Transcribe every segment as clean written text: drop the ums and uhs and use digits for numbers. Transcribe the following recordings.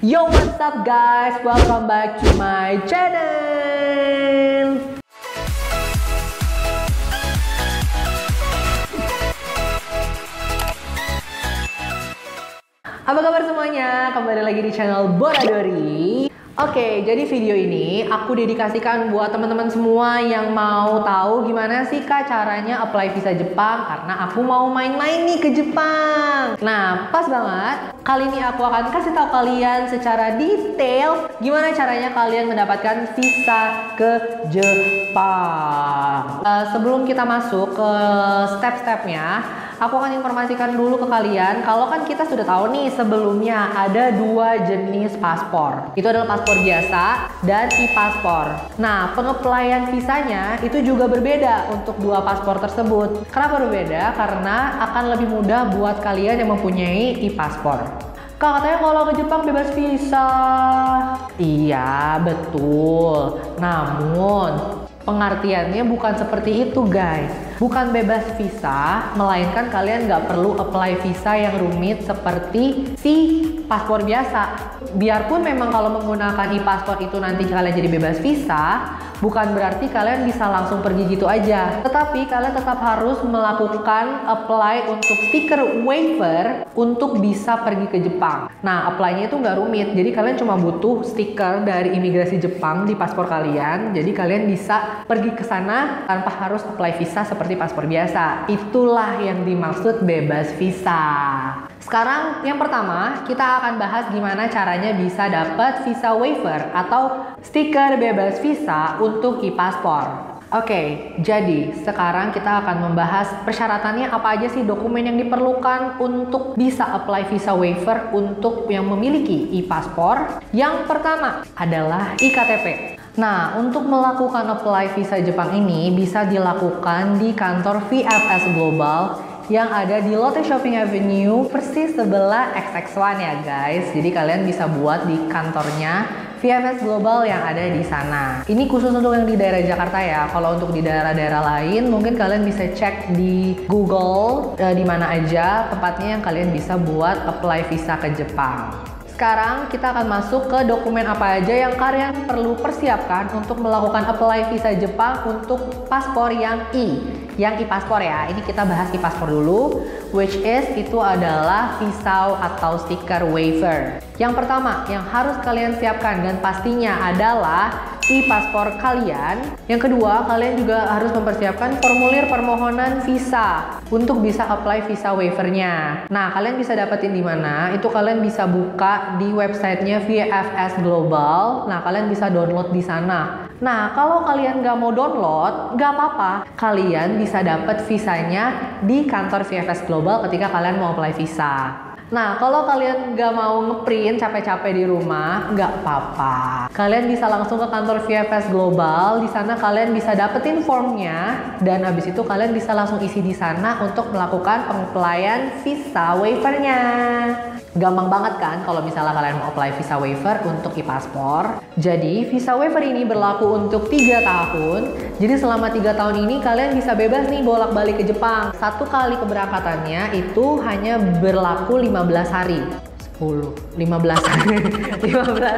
Yo, what's up guys? Welcome back to my channel. Apa kabar semuanya? Kembali lagi di channel Boradori. Oke, jadi video ini aku dedikasikan buat teman-teman semua yang mau tahu gimana sih Kak caranya apply visa Jepang, karena aku mau main-main nih ke Jepang. Nah, pas banget. Kali ini aku akan kasih tahu kalian secara detail gimana caranya kalian mendapatkan visa ke Jepang. Sebelum kita masuk ke step-stepnya, aku akan informasikan dulu ke kalian kalau kan kita sudah tahu nih sebelumnya ada dua jenis paspor. Itu adalah paspor biasa dan e-paspor. Nah, pengeplaian visanya itu juga berbeda untuk dua paspor tersebut. Kenapa berbeda? Karena akan lebih mudah buat kalian yang mempunyai e-paspor. Kak, katanya kalau ke Jepang bebas visa. Iya, betul. Namun pengertiannya bukan seperti itu guys. Bukan bebas visa, melainkan kalian nggak perlu apply visa yang rumit seperti si paspor biasa. Biarpun memang kalau menggunakan e-paspor itu nanti kalian jadi bebas visa, bukan berarti kalian bisa langsung pergi gitu aja. Tetapi kalian tetap harus melakukan apply untuk stiker waiver untuk bisa pergi ke Jepang. Nah, apply-nya itu nggak rumit. Jadi kalian cuma butuh stiker dari imigrasi Jepang di paspor kalian. Jadi kalian bisa pergi ke sana tanpa harus apply visa seperti paspor biasa. Itulah yang dimaksud bebas visa. Sekarang yang pertama kita akan bahas gimana caranya bisa dapat visa waiver atau stiker bebas visa untuk e-paspor. Oke, jadi sekarang kita akan membahas persyaratannya apa aja sih dokumen yang diperlukan untuk bisa apply visa waiver untuk yang memiliki e-paspor. Yang pertama adalah iktp. Nah, untuk melakukan apply visa Jepang ini bisa dilakukan di kantor VFS Global yang ada di Lotte Shopping Avenue persis sebelah XX1 ya guys. Jadi kalian bisa buat di kantornya VFS Global yang ada di sana. Ini khusus untuk yang di daerah Jakarta ya. Kalau untuk di daerah-daerah lain mungkin kalian bisa cek di Google di mana aja tempatnya yang kalian bisa buat apply visa ke Jepang. Sekarang kita akan masuk ke dokumen apa aja yang kalian perlu persiapkan untuk melakukan apply visa Jepang untuk paspor yang e-paspor ya. Ini kita bahas e-paspor dulu, which is itu adalah visa atau stiker waiver. Yang pertama yang harus kalian siapkan dan pastinya adalah e-paspor kalian. Yang kedua, kalian juga harus mempersiapkan formulir permohonan visa untuk bisa apply visa waivernya. Nah, kalian bisa dapetin di mana? Itu kalian bisa buka di websitenya VFS Global. Nah, kalian bisa download di sana. Nah, kalau kalian nggak mau download, nggak apa-apa. Kalian bisa dapat visanya di kantor VFS Global ketika kalian mau apply visa. Nah, kalau kalian nggak mau ngeprint capek-capek di rumah, nggak apa-apa. Kalian bisa langsung ke kantor VFS Global. Di sana kalian bisa dapetin formnya dan habis itu kalian bisa langsung isi di sana untuk melakukan pengapply visa waivernya. Gampang banget kan kalau misalnya kalian mau apply visa waiver untuk e-paspor. Jadi visa waiver ini berlaku untuk 3 tahun. Jadi selama 3 tahun ini kalian bisa bebas nih bolak-balik ke Jepang. Satu kali keberangkatannya itu hanya berlaku 15 hari. 15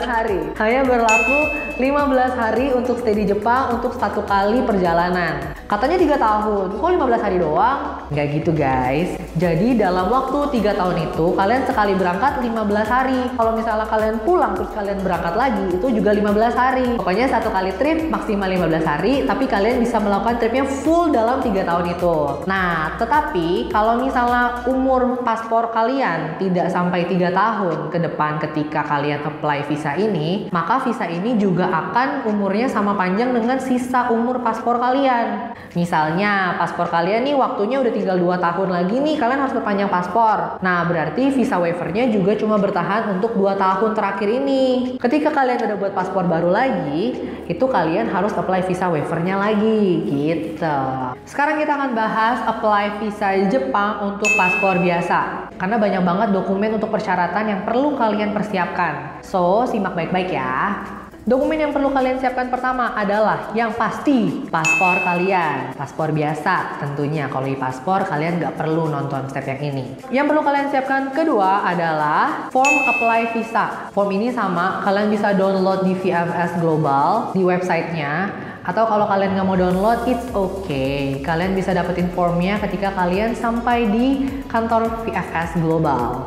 hari. Hanya berlaku 15 hari untuk stay di Jepang untuk satu kali perjalanan. Katanya 3 tahun, kok 15 hari doang? Nggak gitu guys. Jadi dalam waktu 3 tahun itu kalian sekali berangkat 15 hari. Kalau misalnya kalian pulang terus kalian berangkat lagi itu juga 15 hari. Pokoknya satu kali trip maksimal 15 hari, tapi kalian bisa melakukan tripnya full dalam 3 tahun itu. Nah, tetapi kalau misalnya umur paspor kalian tidak sampai 3 tahun ke depan ketika kalian apply visa ini, maka visa ini juga akan umurnya sama panjang dengan sisa umur paspor kalian. Misalnya paspor kalian nih waktunya udah tinggal 2 tahun lagi nih, kalian harus perpanjang paspor. Nah, berarti visa waivernya juga cuma bertahan untuk 2 tahun terakhir ini. Ketika kalian udah buat paspor baru lagi, itu kalian harus apply visa waivernya lagi gitu. Sekarang kita akan bahas apply visa Jepang untuk paspor biasa. Karena banyak banget dokumen untuk persyaratan yang perlu kalian persiapkan. So, simak baik-baik ya. Dokumen yang perlu kalian siapkan pertama adalah yang pasti paspor kalian. Paspor biasa tentunya. Kalau di paspor kalian nggak perlu nonton step yang ini. Yang perlu kalian siapkan kedua adalah form apply visa. Form ini sama, kalian bisa download di VFS Global di websitenya. Atau kalau kalian nggak mau download, it's okay. Kalian bisa dapetin formnya ketika kalian sampai di kantor VFS Global.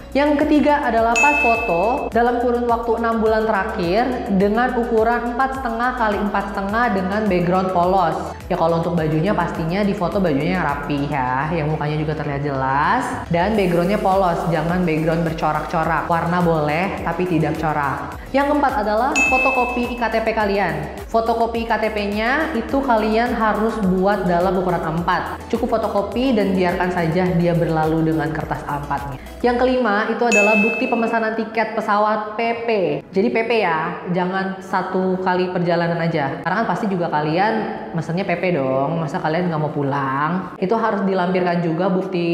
Yang ketiga adalah pas foto dalam kurun waktu 6 bulan terakhir dengan ukuran 4,5 kali 4,5 dengan background polos. Ya kalau untuk bajunya pastinya di foto bajunya yang rapi ya, yang mukanya juga terlihat jelas dan backgroundnya polos, jangan background bercorak-corak. Warna boleh tapi tidak corak. Yang keempat adalah fotokopi IKTP kalian. Fotokopi KTP-nya itu kalian harus buat dalam ukuran A4. Cukup fotokopi dan biarkan saja dia berlalu dengan kertas A4-nya. Yang kelima itu adalah bukti pemesanan tiket pesawat PP. Jadi PP ya, jangan satu kali perjalanan aja. Karena kan pasti juga kalian mesennya PP dong, masa kalian nggak mau pulang. Itu harus dilampirkan juga bukti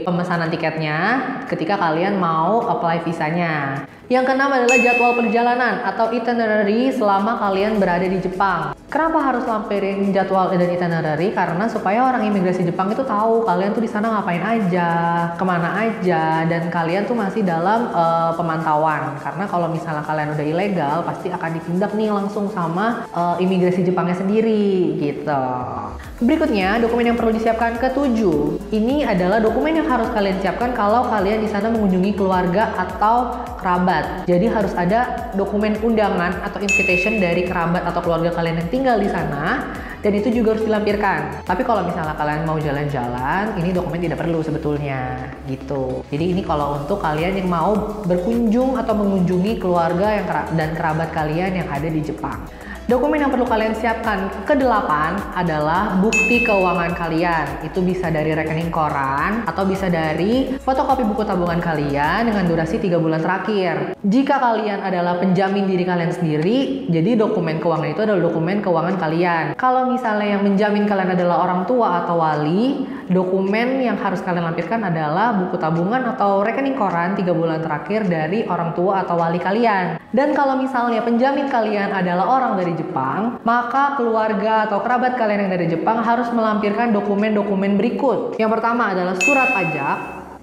pemesanan tiketnya ketika kalian mau apply visanya. Yang keenam adalah jadwal perjalanan atau itinerary selama kalian berada di Jepang. Kenapa harus lampirin jadwal dan itinerary? Karena supaya orang imigrasi Jepang itu tahu kalian tuh di sana ngapain aja, kemana aja, dan kalian tuh masih dalam pemantauan. Karena kalau misalnya kalian udah ilegal, pasti akan ditindak nih langsung sama imigrasi Jepangnya sendiri, gitu. Berikutnya, dokumen yang perlu disiapkan ketujuh. Ini adalah dokumen yang harus kalian siapkan kalau kalian di sana mengunjungi keluarga atau kerabat. Jadi harus ada dokumen undangan atau invitation dari kerabat atau keluarga kalian yang tinggal di sana, dan itu juga harus dilampirkan. Tapi kalau misalnya kalian mau jalan-jalan, ini dokumen tidak perlu sebetulnya, gitu. Jadi ini kalau untuk kalian yang mau berkunjung atau mengunjungi keluarga dan kerabat kalian yang ada di Jepang. Dokumen yang perlu kalian siapkan kedelapan adalah bukti keuangan kalian. Itu bisa dari rekening koran atau bisa dari fotokopi buku tabungan kalian dengan durasi 3 bulan terakhir. Jika kalian adalah penjamin diri kalian sendiri, jadi dokumen keuangan itu adalah dokumen keuangan kalian. Kalau misalnya yang menjamin kalian adalah orang tua atau wali, dokumen yang harus kalian lampirkan adalah buku tabungan atau rekening koran 3 bulan terakhir dari orang tua atau wali kalian. Dan kalau misalnya penjamin kalian adalah orang dari Jepang, maka keluarga atau kerabat kalian yang dari Jepang harus melampirkan dokumen-dokumen berikut. Yang pertama adalah surat pajak,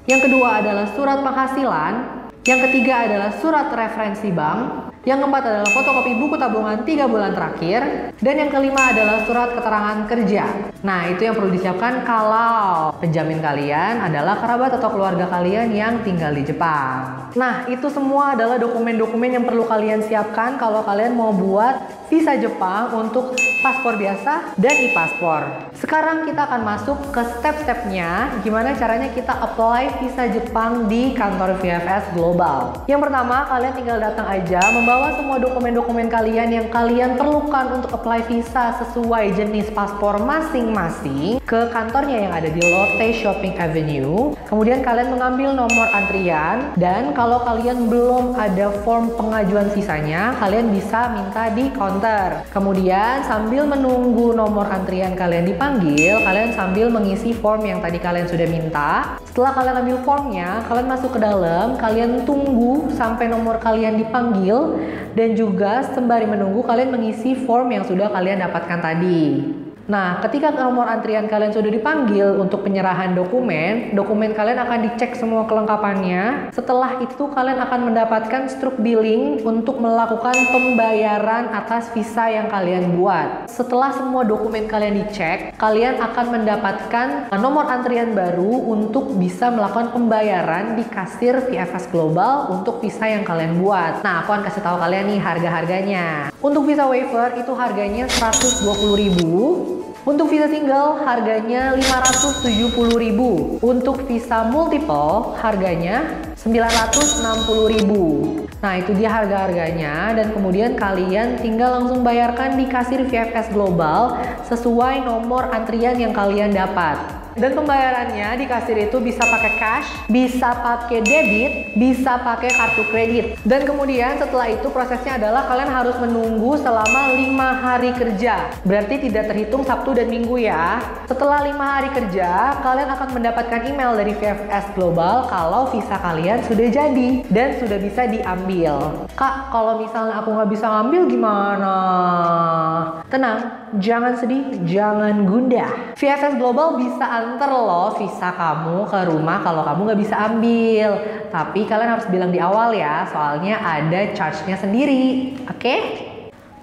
yang kedua adalah surat penghasilan, yang ketiga adalah surat referensi bank, yang keempat adalah fotokopi buku tabungan 3 bulan terakhir, dan yang kelima adalah surat keterangan kerja. Nah, itu yang perlu disiapkan kalau penjamin kalian adalah kerabat atau keluarga kalian yang tinggal di Jepang. Nah, itu semua adalah dokumen-dokumen yang perlu kalian siapkan kalau kalian mau buat visa Jepang untuk paspor biasa dan e-paspor. Sekarang kita akan masuk ke step-stepnya, gimana caranya kita apply visa Jepang di kantor VFS Global. Yang pertama, kalian tinggal datang aja, membawa semua dokumen-dokumen kalian yang kalian perlukan untuk apply visa sesuai jenis paspor masing-masing ke kantornya yang ada di Lotte Shopping Avenue. Kemudian kalian mengambil nomor antrian, dan kalau kalian belum ada form pengajuan visanya, kalian bisa minta di counter. Kemudian sambil menunggu nomor antrian kalian dipanggil, kalian sambil mengisi form yang tadi kalian sudah minta. Setelah kalian ambil formnya, kalian masuk ke dalam, kalian tunggu sampai nomor kalian dipanggil, dan juga sembari menunggu kalian mengisi form yang sudah kalian dapatkan tadi. Nah, ketika nomor antrian kalian sudah dipanggil untuk penyerahan dokumen, dokumen kalian akan dicek semua kelengkapannya. Setelah itu kalian akan mendapatkan struk billing untuk melakukan pembayaran atas visa yang kalian buat. Setelah semua dokumen kalian dicek, kalian akan mendapatkan nomor antrian baru untuk bisa melakukan pembayaran di kasir VFS Global untuk visa yang kalian buat. Nah, aku akan kasih tahu kalian nih harga-harganya. Untuk visa waiver itu harganya 120.000. Untuk visa single harganya 570.000. Untuk visa multiple harganya 960.000. Nah, itu dia harga-harganya, dan kemudian kalian tinggal langsung bayarkan di kasir VFS Global sesuai nomor antrian yang kalian dapat. Dan pembayarannya di kasir itu bisa pakai cash, bisa pakai debit, bisa pakai kartu kredit. Dan kemudian setelah itu prosesnya adalah kalian harus menunggu selama 5 hari kerja. Berarti tidak terhitung Sabtu dan Minggu ya. Setelah 5 hari kerja, kalian akan mendapatkan email dari VFS Global kalau visa kalian sudah jadi dan sudah bisa diambil. Kak, kalau misalnya aku nggak bisa ngambil gimana? Tenang, jangan sedih, jangan gundah. VFS Global bisa anter loh visa kamu ke rumah kalau kamu nggak bisa ambil. Tapi kalian harus bilang di awal ya, soalnya ada charge-nya sendiri. Oke?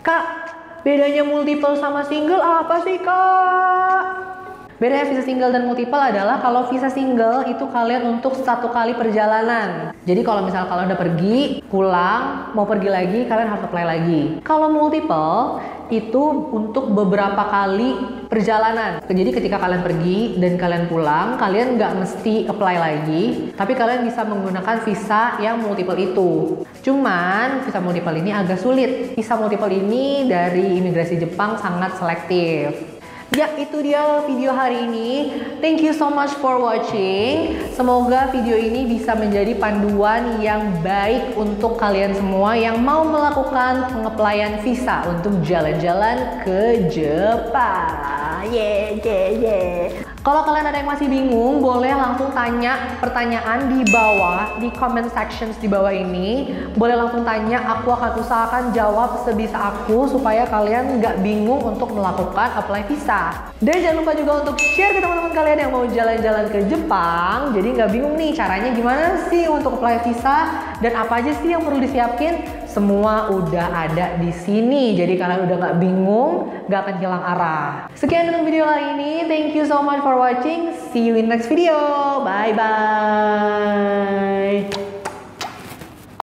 Kak, bedanya multiple sama single apa sih, Kak? Bedanya visa single dan multiple adalah kalau visa single itu kalian untuk 1 kali perjalanan. Jadi kalau misalnya kalian udah pergi, pulang, mau pergi lagi, kalian harus apply lagi. Kalau multiple itu untuk beberapa kali perjalanan. Jadi ketika kalian pergi dan kalian pulang, kalian nggak mesti apply lagi, tapi kalian bisa menggunakan visa yang multiple itu. Cuman visa multiple ini agak sulit. Visa multiple ini dari imigrasi Jepang sangat selektif. Ya, itu dia video hari ini. Thank you so much for watching. Semoga video ini bisa menjadi panduan yang baik untuk kalian semua yang mau melakukan pengeplaian visa untuk jalan-jalan ke Jepang. Kalau kalian ada yang masih bingung, boleh langsung tanya pertanyaan di bawah, di comment sections di bawah ini. Boleh langsung tanya, aku akan usahakan jawab sebisa aku supaya kalian nggak bingung untuk melakukan apply visa. Dan jangan lupa juga untuk share ke teman-teman kalian yang mau jalan-jalan ke Jepang. Jadi nggak bingung nih caranya gimana sih untuk apply visa dan apa aja sih yang perlu disiapin. Semua udah ada di sini. Jadi kalian udah nggak bingung, nggak akan hilang arah. Sekian untuk video kali ini. Thank you so much for watching. See you in next video. Bye bye.